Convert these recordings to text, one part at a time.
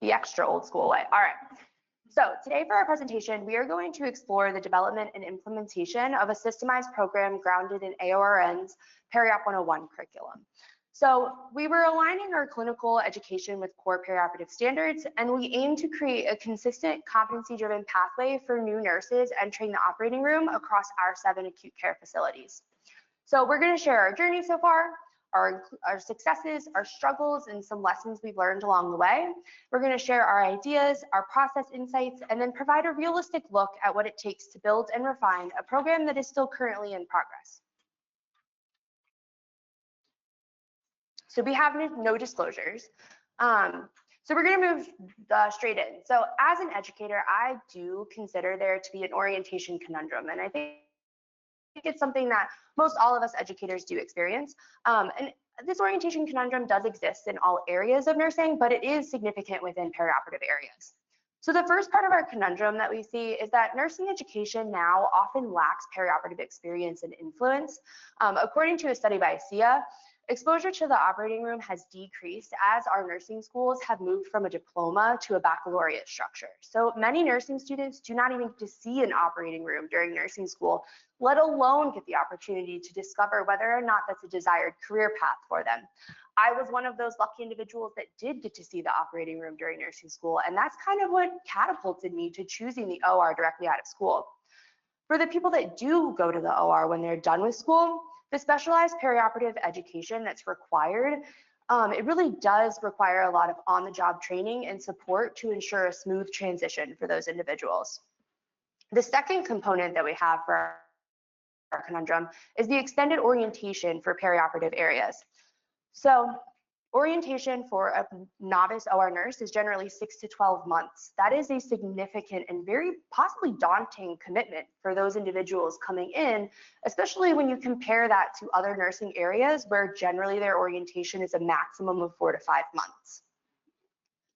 the extra old school way. All right. So today for our presentation, we are going to explore the development and implementation of a systemized program grounded in AORN's Periop 101 curriculum. So we were aligning our clinical education with core perioperative standards, and we aim to create a consistent competency-driven pathway for new nurses entering the operating room across our 7 acute care facilities. So we're going to share our journey so far, our successes, our struggles, and some lessons we've learned along the way. We're going to share our ideas, our process insights, and then provide a realistic look at what it takes to build and refine a program that is still currently in progress. So we have no disclosures. So we're going to move straight in. So as an educator, I do consider there to be an orientation conundrum, and I think it's something that most all of us educators do experience. And this orientation conundrum does exist in all areas of nursing, but it is significant within perioperative areas. So the first part of our conundrum that we see is that nursing education now often lacks perioperative experience and influence. According to a study by SIA, exposure to the operating room has decreased as our nursing schools have moved from a diploma to a baccalaureate structure. So many nursing students do not even get to see an operating room during nursing school, let alone get the opportunity to discover whether or not that's a desired career path for them. I was one of those lucky individuals that did get to see the operating room during nursing school, and that's kind of what catapulted me to choosing the OR directly out of school. For the people that do go to the OR when they're done with school, the specialized perioperative education that's required, it really does require a lot of on-the-job training and support to ensure a smooth transition for those individuals. The second component that we have for our conundrum is the extended orientation for perioperative areas. So orientation for a novice OR nurse is generally 6 to 12 months. That is a significant and very possibly daunting commitment for those individuals coming in, especially when you compare that to other nursing areas where generally their orientation is a maximum of 4 to 5 months.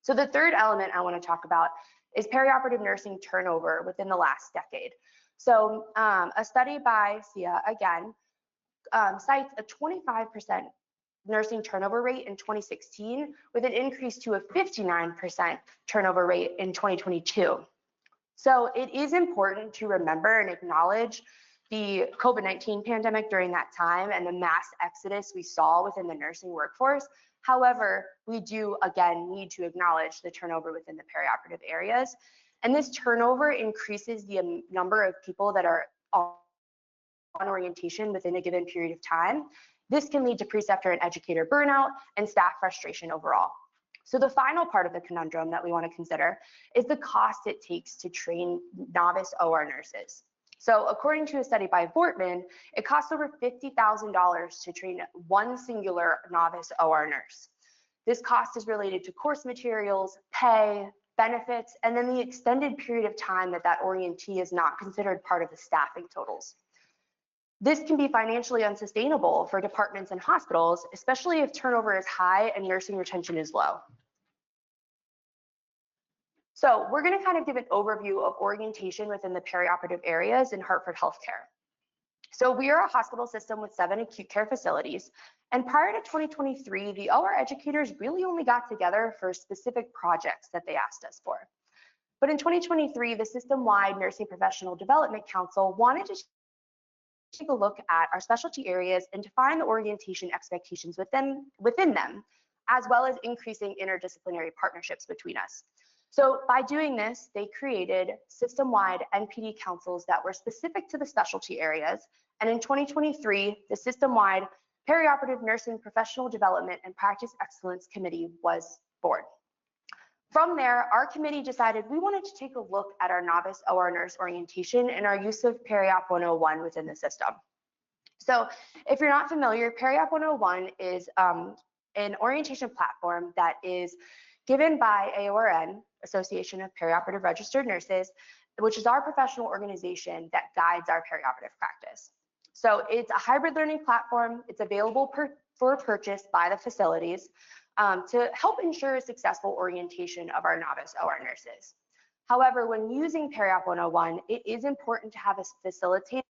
So the third element I want to talk about is perioperative nursing turnover within the last decade. So a study by SIA, again, cites a 25% nursing turnover rate in 2016 with an increase to a 59% turnover rate in 2022. So it is important to remember and acknowledge the COVID-19 pandemic during that time and the mass exodus we saw within the nursing workforce. However, we do again need to acknowledge the turnover within the perioperative areas. And this turnover increases the number of people that are on orientation within a given period of time. This can lead to preceptor and educator burnout and staff frustration overall. So the final part of the conundrum that we want to consider is the cost it takes to train novice OR nurses. So according to a study by Vortman, it costs over $50,000 to train one singular novice OR nurse. This cost is related to course materials, pay, benefits, and then the extended period of time that that orientee is not considered part of the staffing totals. This can be financially unsustainable for departments and hospitals, especially if turnover is high and nursing retention is low. So we're going to kind of give an overview of orientation within the perioperative areas in Hartford Healthcare. So we are a hospital system with 7 acute care facilities. And prior to 2023, the OR educators really only got together for specific projects that they asked us for. But in 2023, the system-wide Nursing Professional Development Council wanted to take a look at our specialty areas and define the orientation expectations within them, as well as increasing interdisciplinary partnerships between us. So by doing this, they created system-wide NPD councils that were specific to the specialty areas. And in 2023, the system-wide Perioperative Nursing Professional Development and Practice Excellence Committee was born. From there, our committee decided we wanted to take a look at our novice OR nurse orientation and our use of Periop 101 within the system. So if you're not familiar, Periop 101 is an orientation platform that is given by AORN, Association of Perioperative Registered Nurses, which is our professional organization that guides our perioperative practice. So it's a hybrid learning platform. It's available for purchase by the facilities to help ensure a successful orientation of our novice OR nurses. However, when using Periop 101, it is important to have a facilitator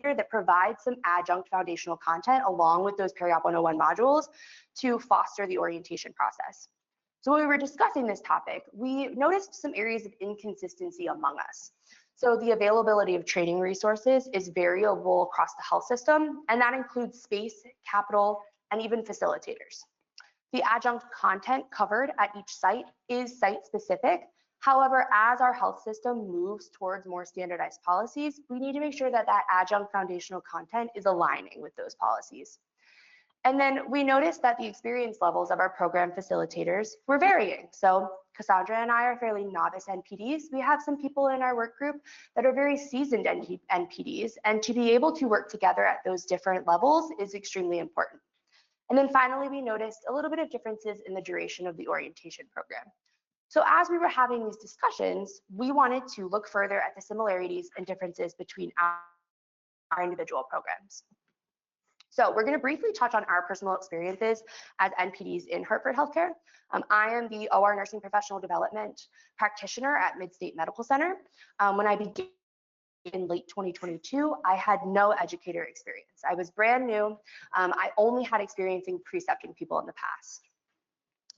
that provides some adjunct foundational content along with those Periop 101 modules to foster the orientation process. So when we were discussing this topic, we noticed some areas of inconsistency among us. So the availability of training resources is variable across the health system, and that includes space, capital, and even facilitators. The adjunct content covered at each site is site specific. However, as our health system moves towards more standardized policies, we need to make sure that that adjunct foundational content is aligning with those policies. And then we noticed that the experience levels of our program facilitators were varying. So Cassandra and I are fairly novice NPDs. We have some people in our work group that are very seasoned NPDs, and to be able to work together at those different levels is extremely important. And then finally, we noticed a little bit of differences in the duration of the orientation program. So as we were having these discussions, we wanted to look further at the similarities and differences between our individual programs. So we're going to briefly touch on our personal experiences as NPDs in Hartford Healthcare. I am the OR Nursing Professional Development Practitioner at Midstate Medical Center. When I began in late 2022, I had no educator experience. I was brand new. I only had experience in precepting people in the past.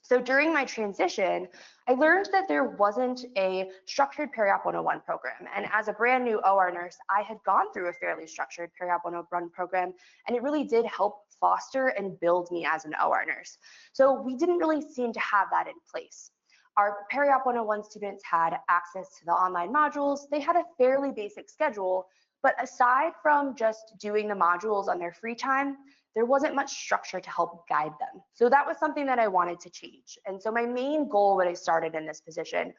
So during my transition, I learned that there wasn't a structured Periop 101 program. And as a brand new OR nurse, I had gone through a fairly structured Periop 101 program, and it really did help foster and build me as an OR nurse. So we didn't really seem to have that in place. Our Periop 101 students had access to the online modules. They had a fairly basic schedule, but aside from just doing the modules on their free time, there wasn't much structure to help guide them. So that was something that I wanted to change. And so my main goal when I started in this position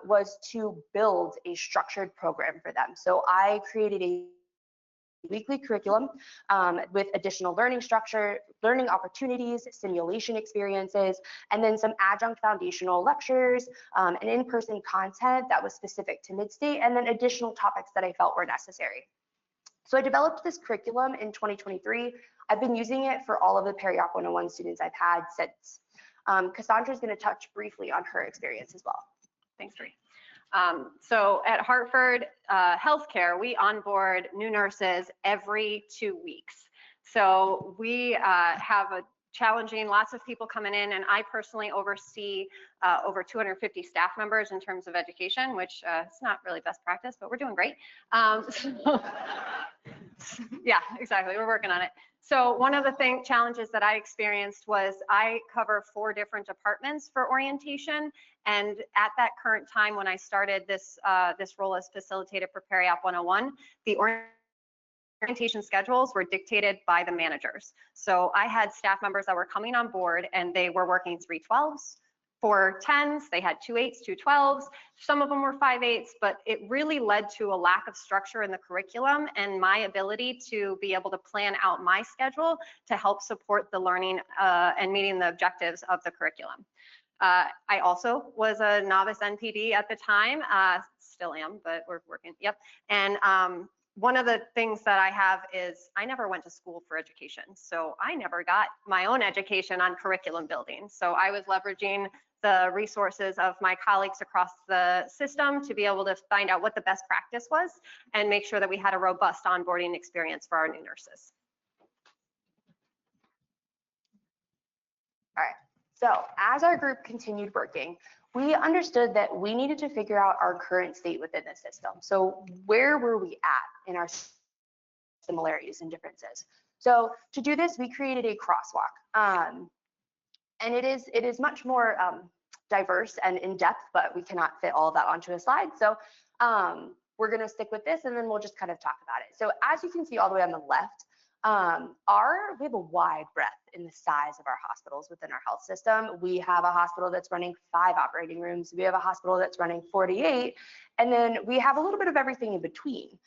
was to build a structured program for them. So I created a weekly curriculum with additional learning structure, learning opportunities, simulation experiences, and then some adjunct foundational lectures and in-person content that was specific to Midstate, and then additional topics that I felt were necessary. So I developed this curriculum in 2023. I've been using it for all of the Periop 101 students I've had since. Cassandra is going to touch briefly on her experience as well. Thanks, Bree. So at Hartford Healthcare, we onboard new nurses every 2 weeks. So we have a challenging, lots of people coming in, and I personally oversee over 250 staff members in terms of education, which it's not really best practice, but we're doing great. Yeah, exactly, we're working on it. So one of the challenges that I experienced was I cover 4 different departments for orientation, and at that current time when I started this role as facilitator for Periop 101, the orientation schedules were dictated by the managers. So I had staff members that were coming on board and they were working 312s, 410s, they had 2/8s, 212s, some of them were 5/8s, but it really led to a lack of structure in the curriculum and my ability to be able to plan out my schedule to help support the learning and meeting the objectives of the curriculum. I also was a novice NPD at the time, still am, but we're working, yep. And one of the things that I have is I never went to school for education. So I never got my own education on curriculum building. So I was leveraging the resources of my colleagues across the system to be able to find out what the best practice was and make sure that we had a robust onboarding experience for our new nurses. All right, so as our group continued working, we understood that we needed to figure out our current state within the system. So where were we at in our similarities and differences? So to do this, we created a crosswalk. And it is much more diverse and in-depth, but we cannot fit all of that onto a slide. So we're gonna stick with this and then we'll just kind of talk about it. So as you can see all the way on the left, we have a wide breadth in the size of our hospitals within our health system. We have a hospital that's running 5 operating rooms. We have a hospital that's running 48, and then we have a little bit of everything in between.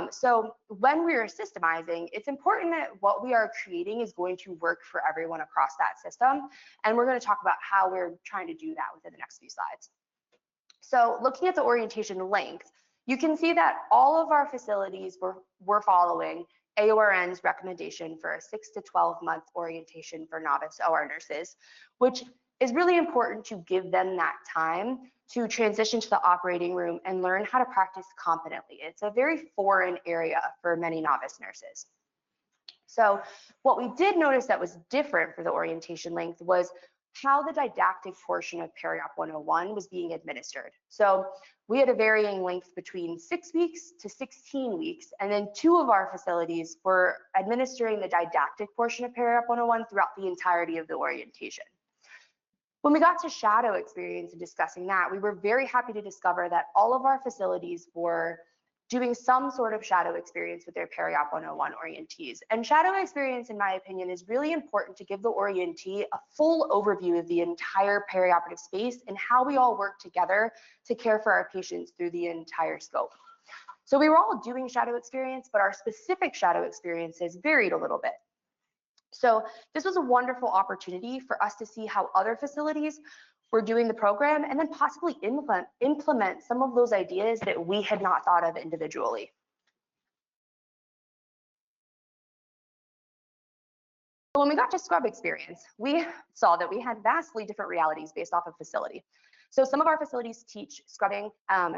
So when we are systemizing, it's important that what we are creating is going to work for everyone across that system. And we're going to talk about how we're trying to do that within the next few slides. So looking at the orientation length, you can see that all of our facilities were following AORN's recommendation for a 6 to 12 month orientation for novice OR nurses, which is really important to give them that time to transition to the operating room and learn how to practice competently. It's a very foreign area for many novice nurses. So what we did notice that was different for the orientation length was how the didactic portion of Periop 101 was being administered. So we had a varying length between 6 weeks to 16 weeks, and then 2 of our facilities were administering the didactic portion of Periop 101 throughout the entirety of the orientation. When we got to shadow experience and discussing that, we were very happy to discover that all of our facilities were doing some sort of shadow experience with their Periop 101 orientees. And shadow experience, in my opinion, is really important to give the orientee a full overview of the entire perioperative space and how we all work together to care for our patients through the entire scope. So we were all doing shadow experience, but our specific shadow experiences varied a little bit. So this was a wonderful opportunity for us to see how other facilities were doing the program and then possibly implement some of those ideas that we had not thought of individually. When we got to scrub experience, we saw that we had vastly different realities based off of facility. So some of our facilities teach scrubbing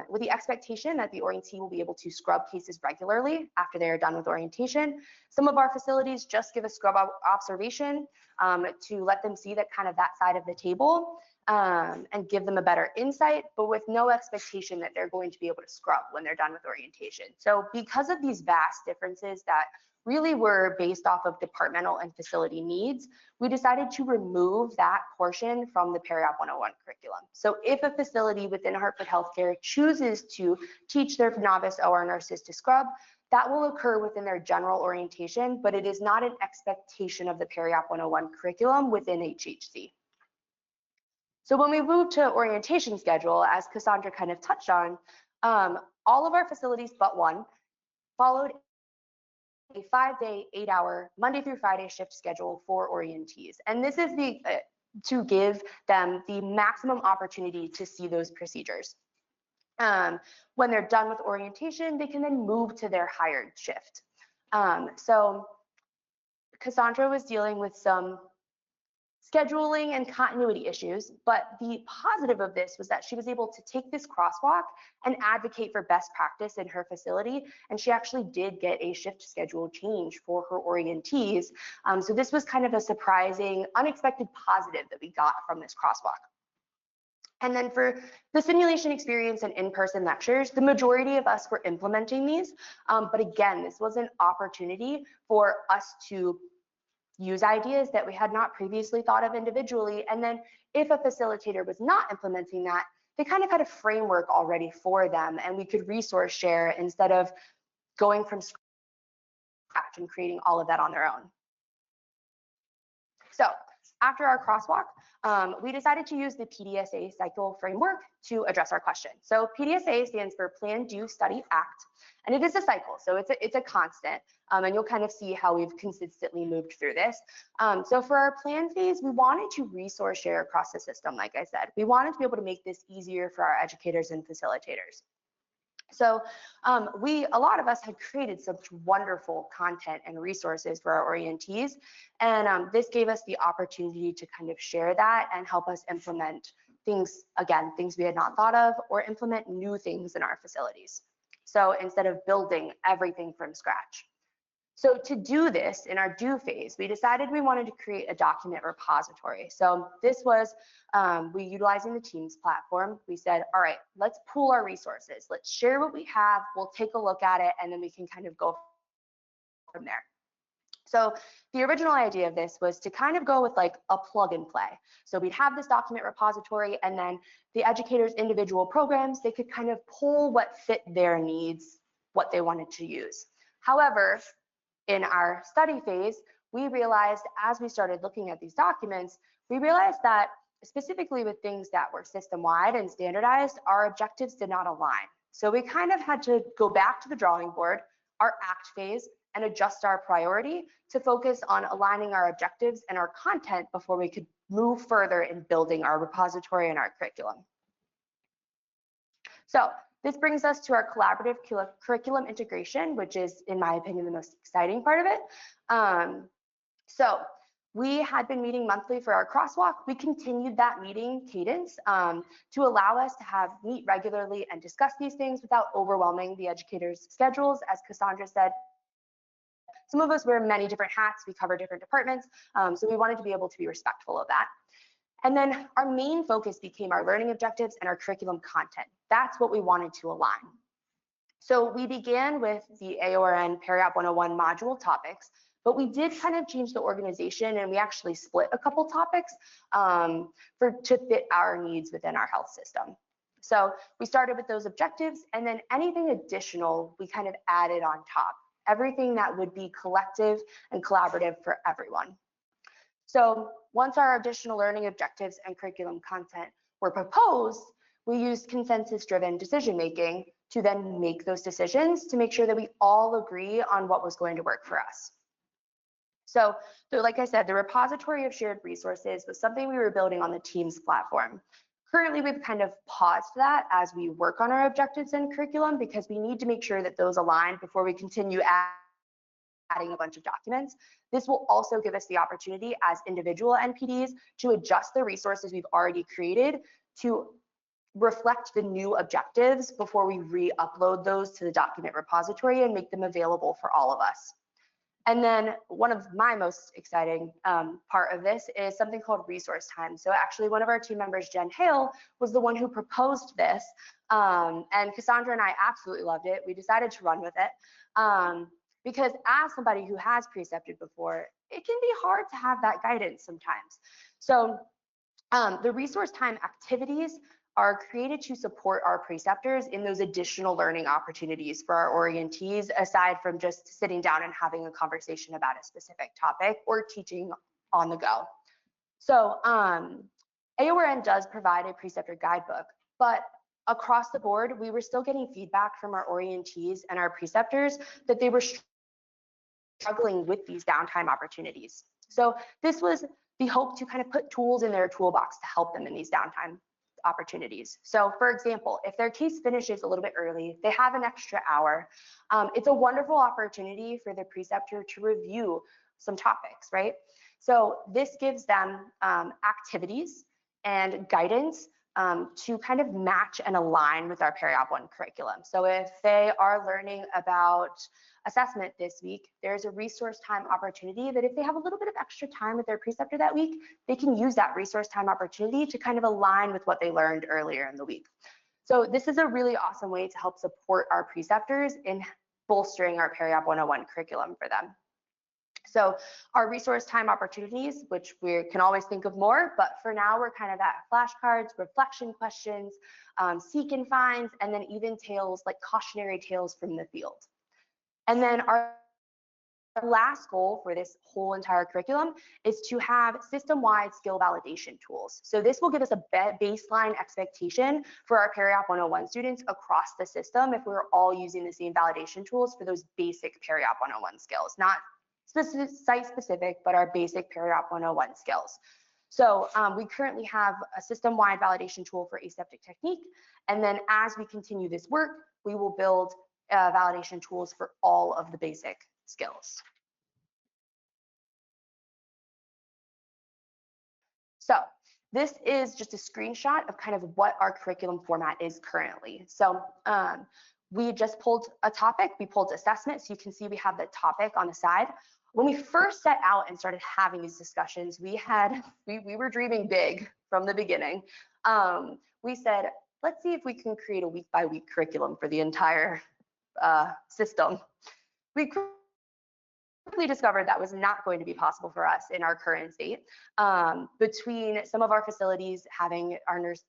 with the expectation that the orientee will be able to scrub cases regularly after they are done with orientation. Some of our facilities just give a scrub observation to let them see that kind of that side of the table and give them a better insight, but with no expectation that they're going to be able to scrub when they're done with orientation. So because of these vast differences that really were based off of departmental and facility needs, we decided to remove that portion from the Periop 101 curriculum. So if a facility within Hartford Healthcare chooses to teach their novice OR nurses to scrub, that will occur within their general orientation, but it is not an expectation of the Periop 101 curriculum within HHC. So when we moved to orientation schedule, as Cassandra kind of touched on, all of our facilities but one followed a 5-day, 8-hour, Monday through Friday shift schedule for orientees. And this is to give them the maximum opportunity to see those procedures. When they're done with orientation, they can then move to their hired shift. So Cassandra was dealing with some scheduling and continuity issues, but the positive of this was that she was able to take this crosswalk and advocate for best practice in her facility, and she actually did get a shift schedule change for her orientees. So this was kind of a surprising, unexpected positive that we got from this crosswalk. And then for the simulation experience and in-person lectures, the majority of us were implementing these, but again, this was an opportunity for us to use ideas that we had not previously thought of individually. And then if a facilitator was not implementing that, they kind of had a framework already for them, and we could resource share instead of going from scratch and creating all of that on their own. So after our crosswalk, we decided to use the PDSA cycle framework to address our question. So PDSA stands for Plan, Do, Study, Act, and it is a cycle, so it's a constant, and you'll kind of see how we've consistently moved through this. So for our plan phase, we wanted to resource share across the system, like I said. We wanted to be able to make this easier for our educators and facilitators. So a lot of us had created such wonderful content and resources for our orientees, and this gave us the opportunity to kind of share that and help us implement things, again, things we had not thought of, or implement new things in our facilities. So instead of building everything from scratch. So to do this in our do phase, we decided we wanted to create a document repository. So this was, we utilizing the Teams platform, we said, all right, let's pool our resources. Let's share what we have. We'll take a look at it, and then we can kind of go from there. So the original idea of this was to kind of go with like a plug and play. So we'd have this document repository, and then the educators' individual programs, they could kind of pull what fit their needs, what they wanted to use. However, in our study phase, we realized as we started looking at these documents, we realized that specifically with things that were system-wide and standardized, our objectives did not align. So we kind of had to go back to the drawing board, our act phase, and adjust our priority to focus on aligning our objectives and our content before we could move further in building our repository and our curriculum. So this brings us to our collaborative curriculum integration, which is, in my opinion, the most exciting part of it. So we had been meeting monthly for our crosswalk. We continued that meeting cadence to allow us to meet regularly and discuss these things without overwhelming the educators' schedules. As Cassandra said, some of us wear many different hats, we cover different departments, so we wanted to be able to be respectful of that. And then our main focus became our learning objectives and our curriculum content. That's what we wanted to align. So we began with the AORN Periop 101 module topics, but we did kind of change the organization, and we actually split a couple topics to fit our needs within our health system. So we started with those objectives, and then anything additional we kind of added on top, everything that would be collective and collaborative for everyone. So once our additional learning objectives and curriculum content were proposed, we used consensus-driven decision-making to then make those decisions to make sure that we all agree on what was going to work for us. So like I said, the repository of shared resources was something we were building on the Teams platform. Currently, we've kind of paused that as we work on our objectives and curriculum because we need to make sure that those align before we continue adding a bunch of documents. This will also give us the opportunity as individual NPDs to adjust the resources we've already created to reflect the new objectives before we re-upload those to the document repository and make them available for all of us. And then one of my most exciting part of this is something called resource time. So actually one of our team members, Jen Hale, was the one who proposed this. And Cassandra and I absolutely loved it. We decided to run with it because as somebody who has precepted before, it can be hard to have that guidance sometimes. So the resource time activities are created to support our preceptors in those additional learning opportunities for our orientees, aside from just sitting down and having a conversation about a specific topic or teaching on the go. So AORN does provide a preceptor guidebook, but across the board, we were still getting feedback from our orientees and our preceptors that they were struggling with these downtime opportunities. So this was the hope to kind of put tools in their toolbox to help them in these downtime opportunities. So for example, if their case finishes a little bit early, they have an extra hour, it's a wonderful opportunity for the preceptor to review some topics, right? So this gives them activities and guidance to kind of match and align with our Periop 1 curriculum. So if they are learning about assessment this week, there's a resource time opportunity that if they have a little bit of extra time with their preceptor that week, they can use that resource time opportunity to kind of align with what they learned earlier in the week. So this is a really awesome way to help support our preceptors in bolstering our Periop 101 curriculum for them. So our resource time opportunities, which we can always think of more, but for now we're kind of at flashcards, reflection questions, seek and finds, and then even tales like cautionary tales from the field. And then our last goal for this whole entire curriculum is to have system-wide skill validation tools. So this will give us a baseline expectation for our Periop 101 students across the system if we're all using the same validation tools for those basic Periop 101 skills, not site-specific, but our basic Periop 101 skills. So we currently have a system-wide validation tool for aseptic technique. And then as we continue this work, we will build validation tools for all of the basic skills. So this is just a screenshot of kind of what our curriculum format is currently. So we just pulled a topic, we pulled assessment, so you can see we have the topic on the side. When we first set out and started having these discussions, we were dreaming big from the beginning. We said, let's see if we can create a week-by-week curriculum for the entire system. We quickly discovered that was not going to be possible for us in our current state. Between some of our facilities having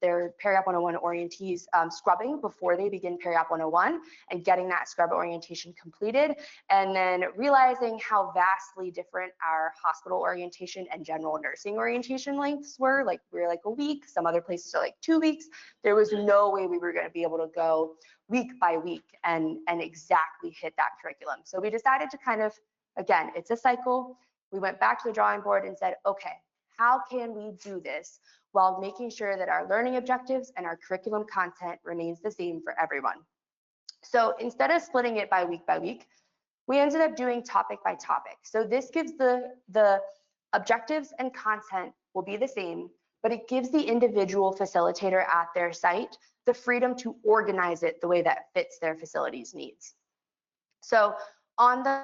their Periop 101 orientees scrubbing before they begin Periop 101 and getting that scrub orientation completed, and then realizing how vastly different our hospital orientation and general nursing orientation lengths were. Like we were like a week, some other places are like 2 weeks. There was no way we were going to be able to go week by week and exactly hit that curriculum. So we decided to kind of, again, it's a cycle. We went back to the drawing board and said, okay, how can we do this while making sure that our learning objectives and our curriculum content remains the same for everyone? So instead of splitting it by week, we ended up doing topic by topic. So this gives the objectives and content will be the same, but it gives the individual facilitator at their site the freedom to organize it the way that fits their facility's needs. So on the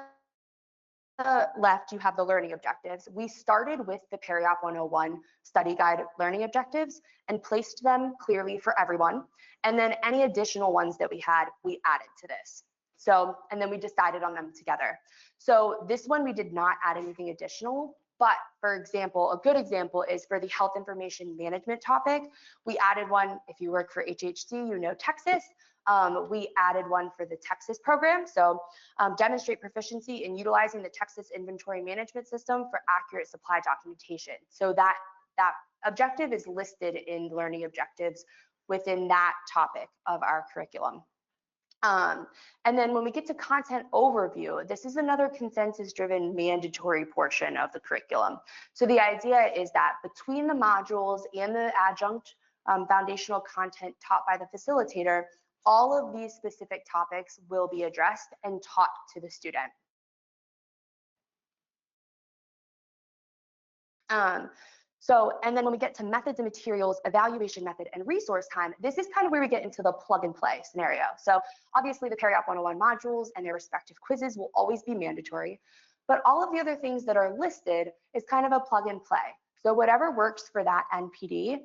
the left, you have the learning objectives. We started with the Periop 101 study guide learning objectives and placed them clearly for everyone. And then any additional ones that we had, we added to this. So, and then we decided on them together. So this one, we did not add anything additional, but for example, a good example is for the health information management topic. We added one, if you work for HHC, you know Texas. We added one for the Texas program. So demonstrate proficiency in utilizing the Texas inventory management system for accurate supply documentation. So that objective is listed in learning objectives within that topic of our curriculum. And then when we get to content overview, this is another consensus-driven mandatory portion of the curriculum. So the idea is that between the modules and the adjunct foundational content taught by the facilitator, all of these specific topics will be addressed and taught to the student. So, and then when we get to methods and materials, evaluation method, and resource time, this is kind of where we get into the plug and play scenario. So obviously the Periop 101 modules and their respective quizzes will always be mandatory, but all of the other things that are listed is kind of a plug and play. So whatever works for that NPD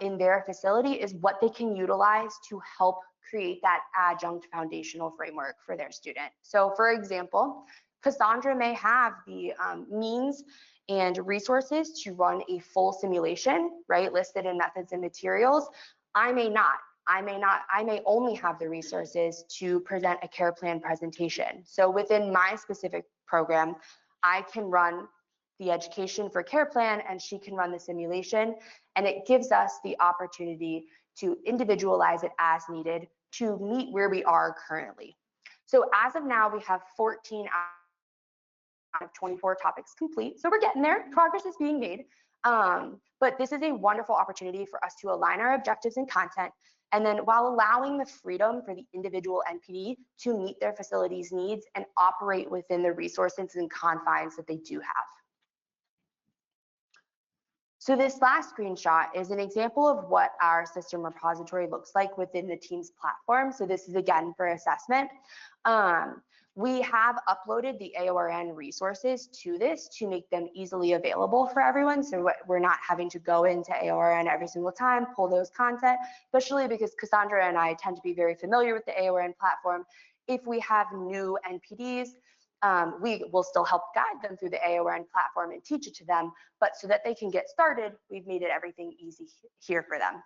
in their facility is what they can utilize to help create that adjunct foundational framework for their student. So for example, Cassandra may have the means and resources to run a full simulation, right, listed in methods and materials. I may not. I may only have the resources to present a care plan presentation. So within my specific program, I can run the education for care plan and she can run the simulation, and it gives us the opportunity to individualize it as needed to meet where we are currently. So as of now, we have 14 out of 24 topics complete. So we're getting there, progress is being made. But this is a wonderful opportunity for us to align our objectives and content, and then while allowing the freedom for the individual NPD to meet their facility's needs and operate within the resources and confines that they do have. So this last screenshot is an example of what our system repository looks like within the Teams platform. So this is again for assessment. We have uploaded the AORN resources to this to make them easily available for everyone. So we're not having to go into AORN every single time, pull those content, especially because Cassandra and I tend to be very familiar with the AORN platform. If we have new NPDs, we will still help guide them through the AORN platform and teach it to them, but so that they can get started, we've made it everything easy here for them.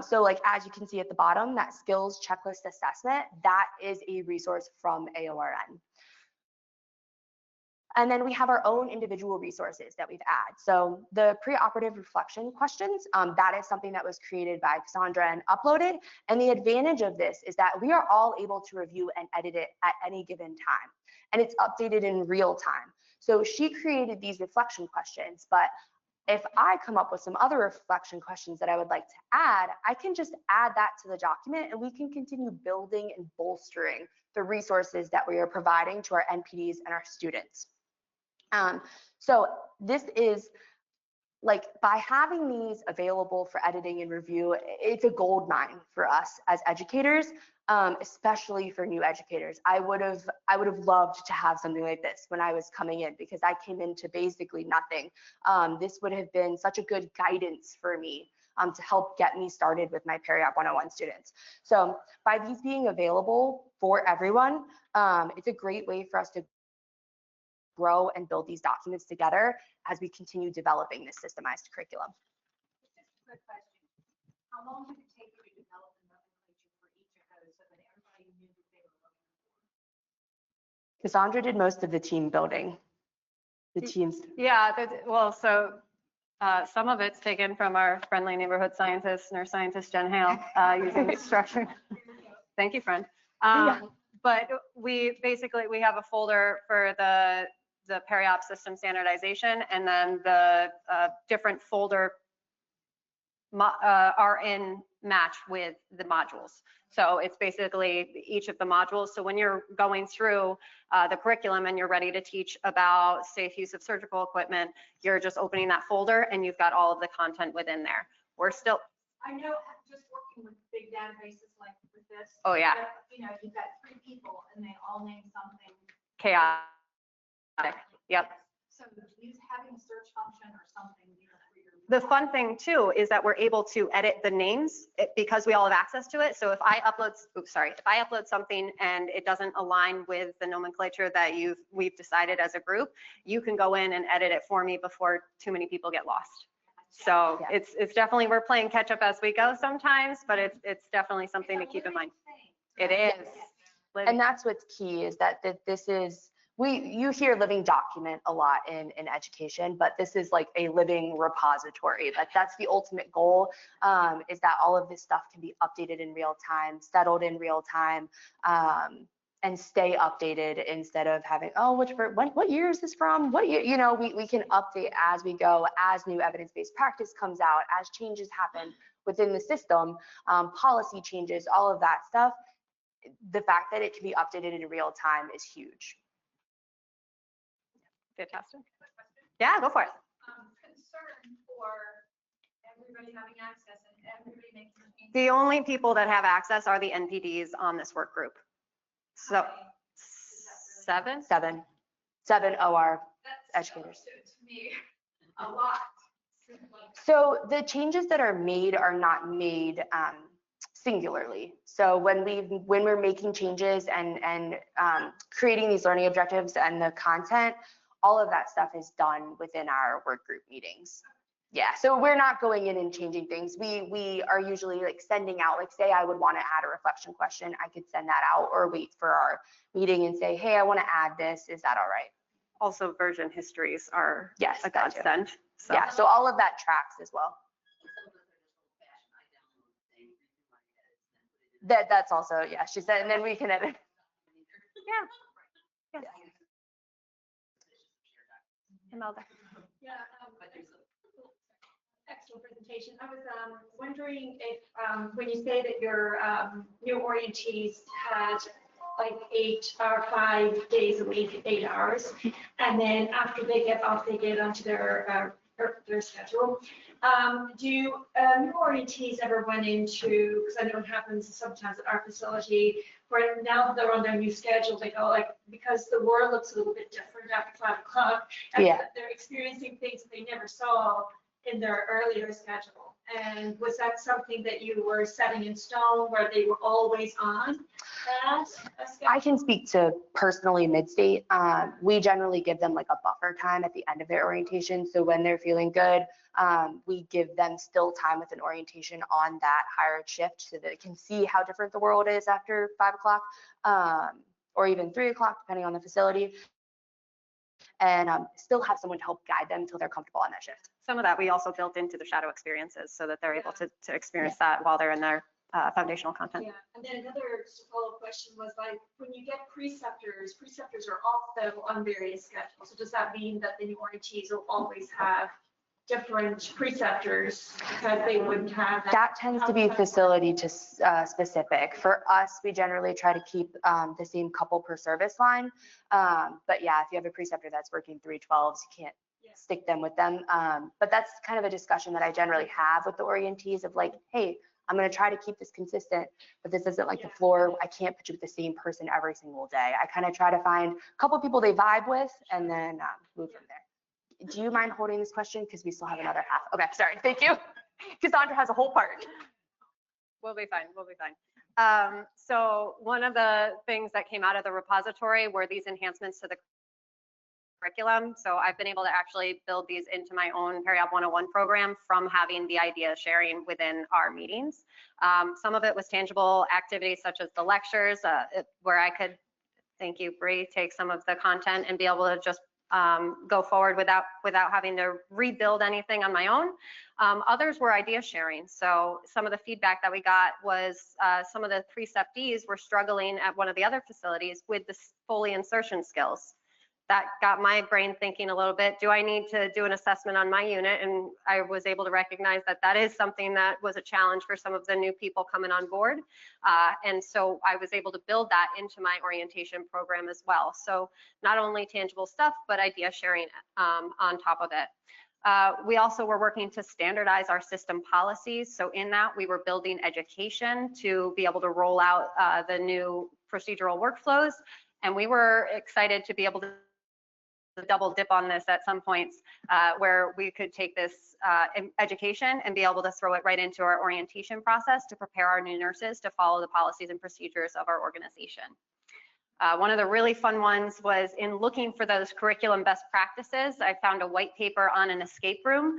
So like, as you can see at the bottom, that skills checklist assessment, that is a resource from AORN. And then we have our own individual resources that we've added. So the preoperative reflection questions, that is something that was created by Cassandra and uploaded. And the advantage of this is that we are all able to review and edit it at any given time. And it's updated in real time. So she created these reflection questions, but if I come up with some other reflection questions that I would like to add, I can just add that to the document and we can continue building and bolstering the resources that we are providing to our NPDs and our students. So this is like, by having these available for editing and review, it's a gold mine for us as educators, especially for new educators. I would have loved to have something like this when I was coming in, because I came into basically nothing. This would have been such a good guidance for me to help get me started with my Periop 101 students. So by these being available for everyone, it's a great way for us to grow and build these documents together as we continue developing this systemized curriculum. Just a quick question. How long did it take you to develop the nomenclature for each of those so that everybody knew what they were looking for? Cassandra did most of the team building. The teams. Yeah, well, so some of it's taken from our friendly neighborhood scientist, nurse scientist Jen Hale, using structure. Thank you, friend. But we have a folder for the Periop system standardization, and then the different folder are in match with the modules. So it's basically each of the modules. So when you're going through the curriculum and you're ready to teach about safe use of surgical equipment, you're just opening that folder and you've got all of the content within there. We're still. I know, just working with big databases like with this. Oh yeah. You know, you've got 3 people and they all name something. Chaos. Yep. So use having a search function or something. The fun thing too is that we're able to edit the names because we all have access to it. So if I upload, if I upload something and it doesn't align with the nomenclature that we've decided as a group, you can go in and edit it for me before too many people get lost. So Yeah. it's definitely, we're playing catch up as we go sometimes, but it's definitely something to keep in mind. It is. And that's what's key is that this is, you hear living document a lot in education, but this is like a living repository. That's the ultimate goal, is that all of this stuff can be updated in real time, settled in real time, and stay updated instead of having, oh, what year is this from? What year, we can update as we go, as new evidence-based practice comes out, as changes happen within the system, policy changes, all of that stuff. The fact that it can be updated in real time is huge. Fantastic. Yeah, go for it. Concern for everybody having access and everybody making changes. The only people that have access are the NPDs on this work group. So 7? 7 OR educators. To me, a lot. So the changes that are not made singularly. So when we're making changes and creating these learning objectives and the content, all of that stuff is done within our work group meetings. Yeah, so we're not going in and changing things. We are usually like sending out, like say I would want to add a reflection question, I could send that out or wait for our meeting and say, hey, I want to add this. Is that all right? Also, version histories are yes, a godsend. So. Yeah, so all of that tracks as well. That's also, yeah, she said, and then we can edit. Yeah. Imelda. Yeah, excellent presentation. I was wondering if when you say that your new orientees had like 8 or 5 days a week, 8 hours, and then after they get off, they get onto their schedule. Do new orientees ever went into, because I know it happens sometimes at our facility, where now that they're on their new schedule, they go like, because the world looks a little bit different after 5 o'clock, and yeah. they're experiencing things that they never saw in their earlier schedule. And was that something that you were setting in stone where they were always on that schedule? I can speak to personally Midstate. We generally give them like a buffer time at the end of their orientation. So when they're feeling good, we give them still time with an orientation on that higher shift so that they can see how different the world is after 5 o'clock or even 3 o'clock, depending on the facility. And still have someone to help guide them until they're comfortable on that shift. Some of that we also built into the shadow experiences so that they're able to experience that while they're in their foundational content. Yeah, and then another follow-up question was like, when you get preceptors are also on various schedules. So does that mean that the new orientees will always have different preceptors because they wouldn't have that? That tends to be facility to specific. For us, we generally try to keep the same couple per service line. But yeah, if you have a preceptor that's working 312s, you can't stick them with them. But that's kind of a discussion that I generally have with the orientees of like, hey, I'm going to try to keep this consistent, but this isn't like the floor. I can't put you with the same person every single day. I kind of try to find a couple people they vibe with and then move from there. Do you mind holding this question? Because we still have another half. Okay, sorry. Thank you. Cassandra has a whole part. We'll be fine. We'll be fine. So one of the things that came out of the repository were these enhancements to the curriculum. So I've been able to actually build these into my own Periop 101 program from having the idea sharing within our meetings. Some of it was tangible activities such as the lectures where I could, thank you, Bree, take some of the content and be able to just go forward without having to rebuild anything on my own. Others were idea sharing. So some of the feedback that we got was some of the preceptees were struggling at one of the other facilities with the Foley insertion skills. That got my brain thinking a little bit. Do I need to do an assessment on my unit? And I was able to recognize that that is something that was a challenge for some of the new people coming on board. And so I was able to build that into my orientation program as well. So not only tangible stuff, but idea sharing on top of it. We also were working to standardize our system policies. So in that, we were building education to be able to roll out the new procedural workflows. And we were excited to be able to a double dip on this at some points where we could take this education and be able to throw it right into our orientation process to prepare our new nurses to follow the policies and procedures of our organization. One of the really fun ones was in looking for those curriculum best practices. I found a white paper on an escape room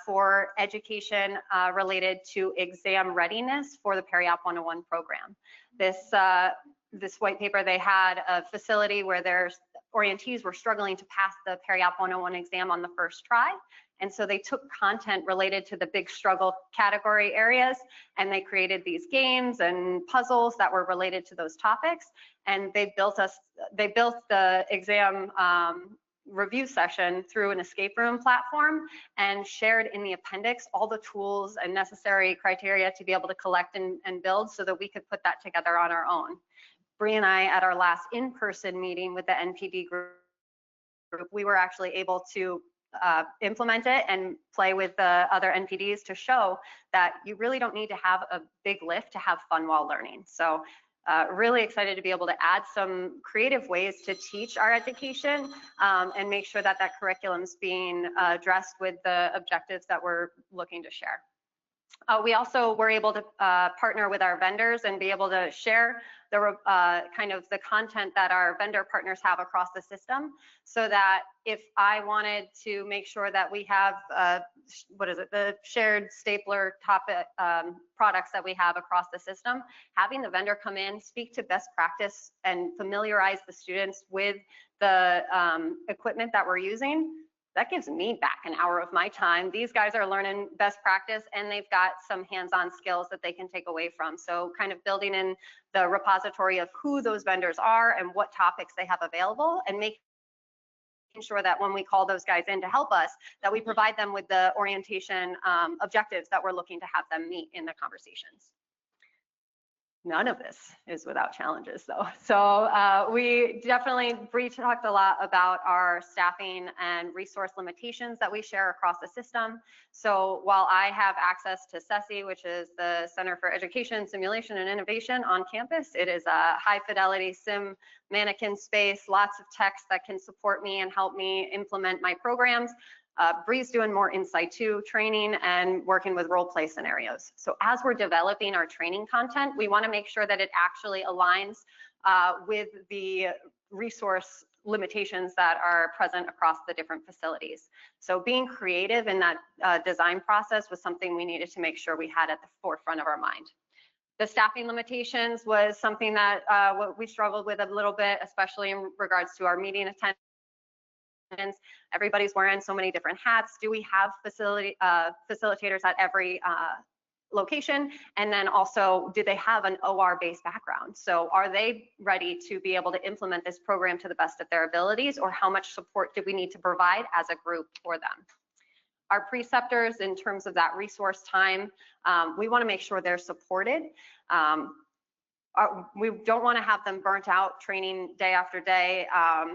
for education related to exam readiness for the Periop 101 program. This white paper, they had a facility where their orientees were struggling to pass the Periop 101 exam on the first try. And so they took content related to the big struggle category areas, and they created these games and puzzles that were related to those topics. And they built the exam review session through an escape room platform and shared in the appendix all the tools and necessary criteria to be able to collect and build so that we could put that together on our own. Bree and I, at our last in-person meeting with the NPD group, we were actually able to implement it and play with the other NPDs to show that you really don't need to have a big lift to have fun while learning. So really excited to be able to add some creative ways to teach our education and make sure that that curriculum's being addressed with the objectives that we're looking to share. We also were able to partner with our vendors and be able to share the kind of the content that our vendor partners have across the system, so that if I wanted to make sure that we have, the shared stapler topic products that we have across the system, having the vendor come in, speak to best practice and familiarize the students with the equipment that we're using, that gives me back an hour of my time. These guys are learning best practice and they've got some hands-on skills that they can take away from. So kind of building in the repository of who those vendors are and what topics they have available, and making sure that when we call those guys in to help us, that we provide them with the orientation objectives that we're looking to have them meet in the conversations. None of this is without challenges though. So we definitely, Bree talked a lot about our staffing and resource limitations that we share across the system. So while I have access to CESI, which is the Center for Education, Simulation and Innovation on campus, it is a high fidelity sim mannequin space, lots of techs that can support me and help me implement my programs. Bree's doing more in situ training and working with role play scenarios. So as we're developing our training content, we want to make sure that it actually aligns with the resource limitations that are present across the different facilities. So being creative in that design process was something we needed to make sure we had at the forefront of our mind. The staffing limitations was something that we struggled with a little bit, especially in regards to our meeting attendance. Everybody's wearing so many different hats. Do we have facilitators at every location? And then also, do they have an OR-based background? So are they ready to be able to implement this program to the best of their abilities, or how much support do we need to provide as a group for them? Our preceptors, in terms of that resource time, we want to make sure they're supported. We don't want to have them burnt out training day after day,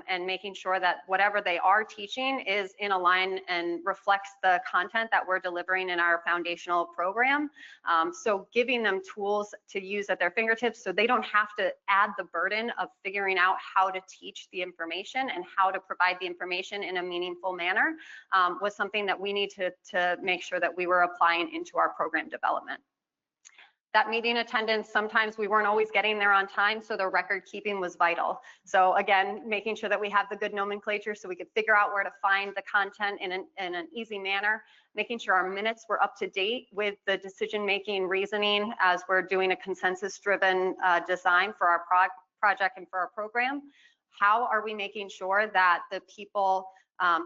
and making sure that whatever they are teaching is in a line and reflects the content that we're delivering in our foundational program. So giving them tools to use at their fingertips so they don't have to add the burden of figuring out how to teach the information and how to provide the information in a meaningful manner was something that we need to make sure that we were applying into our program development. That meeting attendance, sometimes we weren't always getting there on time, so the record keeping was vital. So again, making sure that we have the good nomenclature so we could figure out where to find the content in an easy manner, making sure our minutes were up to date with the decision-making reasoning as we're doing a consensus-driven design for our project and for our program. How are we making sure that the people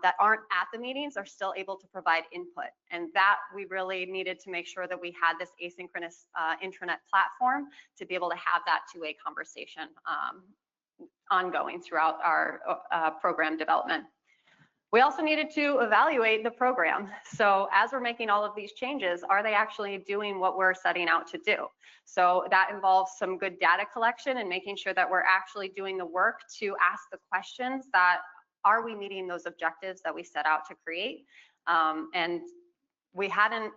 that aren't at the meetings are still able to provide input? And that we really needed to make sure that we had this asynchronous intranet platform to be able to have that two-way conversation ongoing throughout our program development. We also needed to evaluate the program. So as we're making all of these changes, are they actually doing what we're setting out to do? So that involves some good data collection and making sure that we're actually doing the work to ask the questions that are we meeting those objectives that we set out to create? And we hadn't,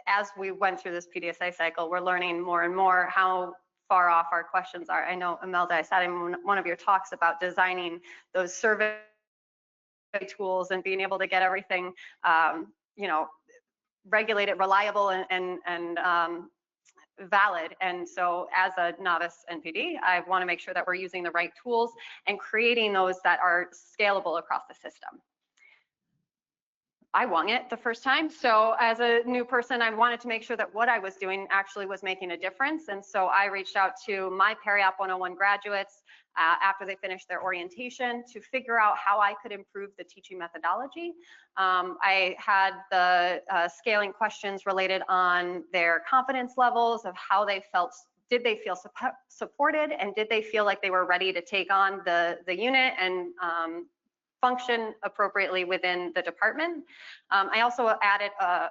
as we went through this PDSA cycle, we're learning more and more how far off our questions are. I know, Imelda, I sat in one of your talks about designing those surveys tools and being able to get everything, you know, regulated, reliable, and valid. And so as a novice NPD, I want to make sure that we're using the right tools and creating those that are scalable across the system. I wung it the first time. So as a new person, I wanted to make sure that what I was doing actually was making a difference. And so I reached out to my Periop 101 graduates after they finished their orientation to figure out how I could improve the teaching methodology. I had the scaling questions related on their confidence levels of how they felt. Did they feel supported, and did they feel like they were ready to take on the unit and function appropriately within the department. I also added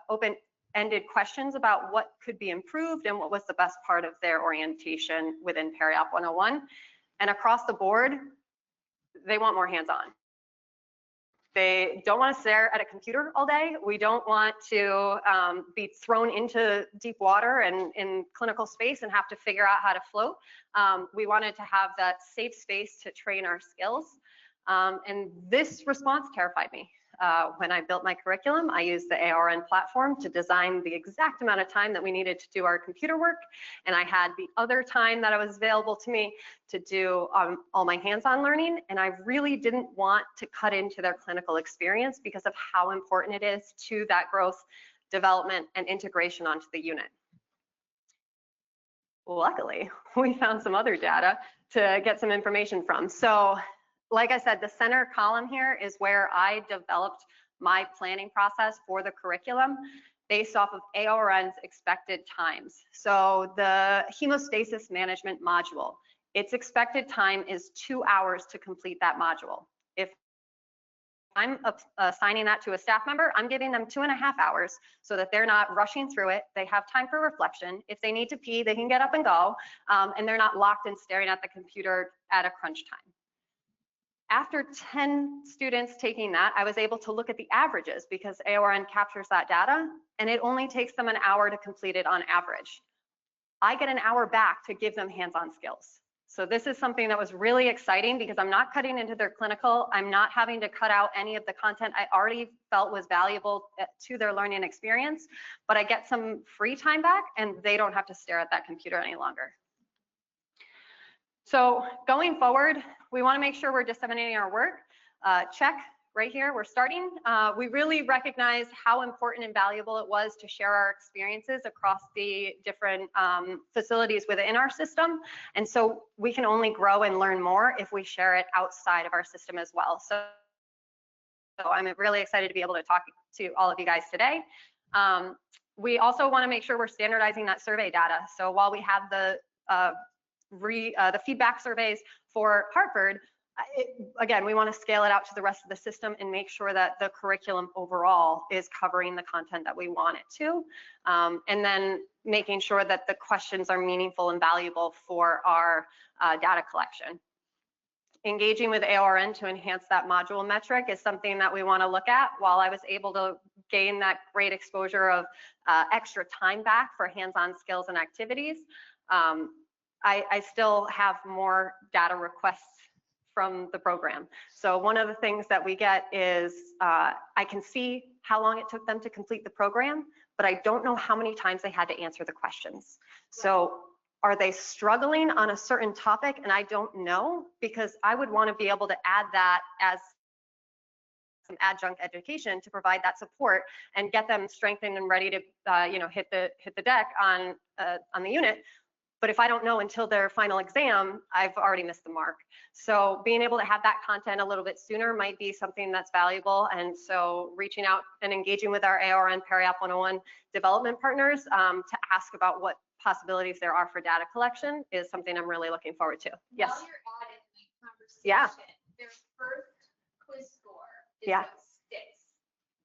open-ended questions about what could be improved and what was the best part of their orientation within Periop 101. And across the board, they want more hands-on. They don't want to stare at a computer all day. We don't want to be thrown into deep water and in clinical space and have to figure out how to float. We wanted to have that safe space to train our skills. And this response terrified me. When I built my curriculum, I used the AORN platform to design the exact amount of time that we needed to do our computer work. And I had the other time that was available to me to do all my hands-on learning. And I really didn't want to cut into their clinical experience because of how important it is to that growth, development, and integration onto the unit. Luckily, we found some other data to get some information from. So, like I said, the center column here is where I developed my planning process for the curriculum based off of AORN's expected times. So the hemostasis management module, its expected time is 2 hours to complete that module. If I'm assigning that to a staff member, I'm giving them 2.5 hours so that they're not rushing through it. They have time for reflection. If they need to pee, they can get up and go, and they're not locked in staring at the computer at a crunch time. After 10 students taking that, I was able to look at the averages because AORN captures that data, and it only takes them an hour to complete it on average. I get an hour back to give them hands-on skills. So this is something that was really exciting because I'm not cutting into their clinical. I'm not having to cut out any of the content I already felt was valuable to their learning experience, but I get some free time back and they don't have to stare at that computer any longer. So going forward, we want to make sure we're disseminating our work. Check right here, we're starting. We really recognize how important and valuable it was to share our experiences across the different facilities within our system. And so we can only grow and learn more if we share it outside of our system as well. So I'm really excited to be able to talk to all of you guys today. We also want to make sure we're standardizing that survey data. So while we have the feedback surveys for Hartford, again, we want to scale it out to the rest of the system and make sure that the curriculum overall is covering the content that we want it to. And then making sure that the questions are meaningful and valuable for our data collection. Engaging with AORN to enhance that module metric is something that we want to look at. While I was able to gain that great exposure of extra time back for hands-on skills and activities, I still have more data requests from the program. So one of the things that we get is I can see how long it took them to complete the program, but I don't know how many times they had to answer the questions. So are they struggling on a certain topic? And I don't know, because I would want to be able to add that as some adjunct education to provide that support and get them strengthened and ready to hit the deck on the unit. But if I don't know until their final exam, I've already missed the mark. So being able to have that content a little bit sooner might be something that's valuable. And so reaching out and engaging with our AORN Periop 101 development partners to ask about what possibilities there are for data collection is something I'm really looking forward to. Yes. While you're at it in the conversation, Yeah. their first quiz score is Yeah. a 6.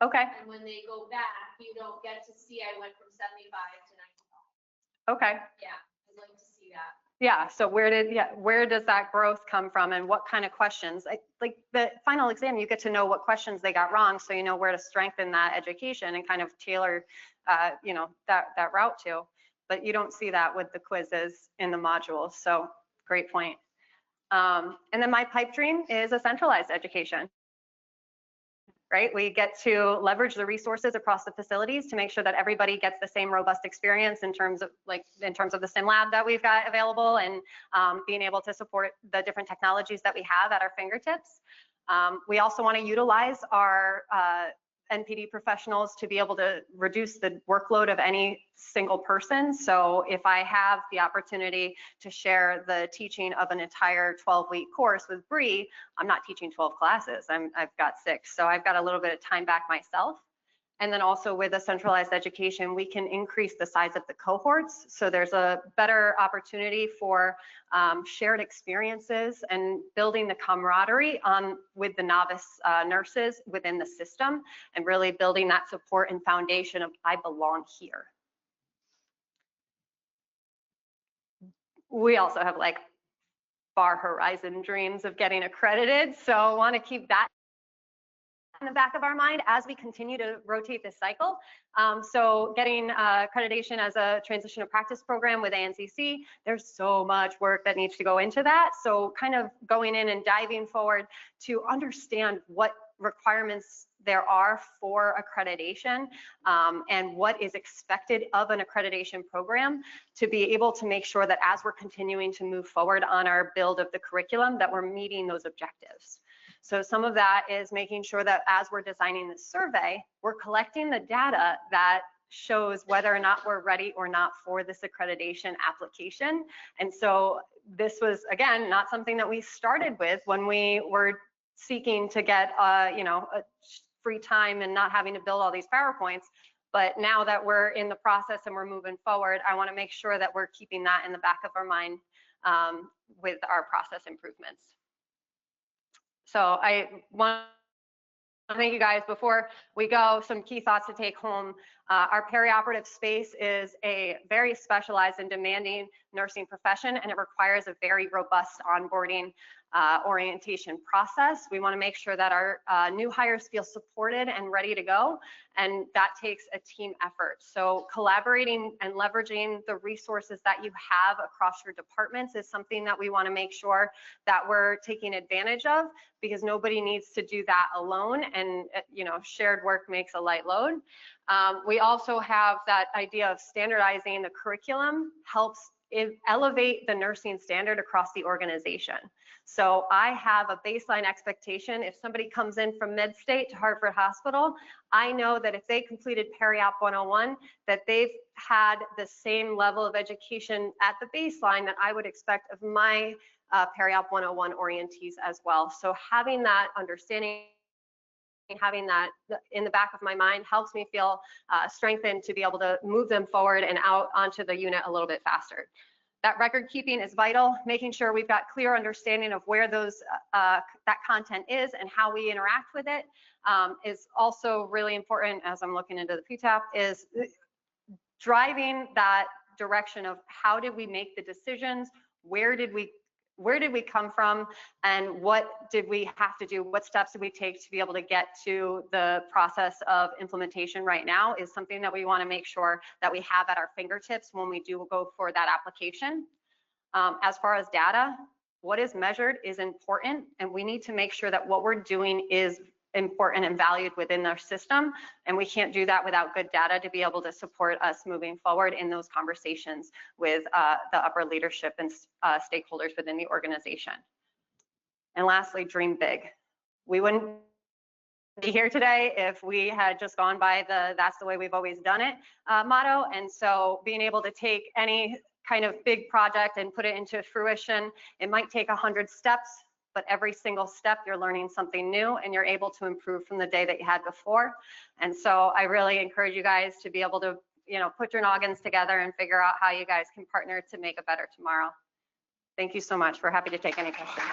Okay. And when they go back, you don't get to see I went from 75 to 95. Okay. Yeah, I'd like to see that. Yeah, so where does that growth come from and what kind of questions? Like the final exam, you get to know what questions they got wrong, so you know where to strengthen that education and kind of tailor that route to. But you don't see that with the quizzes in the modules, so great point. And then my pipe dream is a centralized education. right? We get to leverage the resources across the facilities to make sure that everybody gets the same robust experience in terms of the sim lab that we've got available, and being able to support the different technologies that we have at our fingertips. We also want to utilize our NPD professionals to be able to reduce the workload of any single person. So if I have the opportunity to share the teaching of an entire 12-week course with Bree, I'm not teaching 12 classes. I've got 6. So I've got a little bit of time back myself. And then also with a centralized education, we can increase the size of the cohorts. So there's a better opportunity for shared experiences and building the camaraderie with the novice nurses within the system, and really building that support and foundation of I belong here. We also have like far horizon dreams of getting accredited. So I want to keep that in the back of our mind as we continue to rotate this cycle. So getting accreditation as a transition of practice program with ANCC, there's so much work that needs to go into that. So kind of going in and diving forward to understand what requirements there are for accreditation, and what is expected of an accreditation program, to be able to make sure that as we're continuing to move forward on our build of the curriculum, that we're meeting those objectives. So some of that is making sure that as we're designing this survey, we're collecting the data that shows whether or not we're ready or not for this accreditation application. And so this was, again, not something that we started with when we were seeking to get, you know, a free time and not having to build all these PowerPoints. But now that we're in the process and we're moving forward, I want to make sure that we're keeping that in the back of our mind with our process improvements. So I want to thank you guys. Before we go, some key thoughts to take home. Our perioperative space is a very specialized and demanding nursing profession, and it requires a very robust onboarding orientation process. We want to make sure that our new hires feel supported and ready to go, and that takes a team effort. So collaborating and leveraging the resources that you have across your departments is something that we want to make sure that we're taking advantage of, because nobody needs to do that alone, and you know, shared work makes a light load. We also have that idea of standardizing the curriculum helps elevate the nursing standard across the organization. So I have a baseline expectation. If somebody comes in from MedState to Hartford Hospital, I know that if they completed Periop 101, that they've had the same level of education at the baseline that I would expect of my Periop 101 orientees as well. So having that understanding, having that in the back of my mind helps me feel strengthened to be able to move them forward and out onto the unit a little bit faster. That record keeping is vital, making sure we've got clear understanding of where those that content is and how we interact with it is also really important. As I'm looking into the PTAP, is driving that direction of how did we make the decisions, where did we come from, and what did we have to do, what steps did we take to be able to get to the process of implementation right now, is something that we want to make sure that we have at our fingertips when we do go for that application. As far as data, what is measured is important, and we need to make sure that what we're doing is important and valued within our system, and we can't do that without good data to be able to support us moving forward in those conversations with the upper leadership and stakeholders within the organization. And lastly, dream big. We wouldn't be here today if we had just gone by the "that's the way we've always done it" motto. And so being able to take any kind of big project and put it into fruition, it might take 100 steps, but every single step you're learning something new and you're able to improve from the day that you had before. And so I really encourage you guys to be able to, you know, put your noggins together and figure out how you guys can partner to make a better tomorrow. Thank you so much. We're happy to take any questions.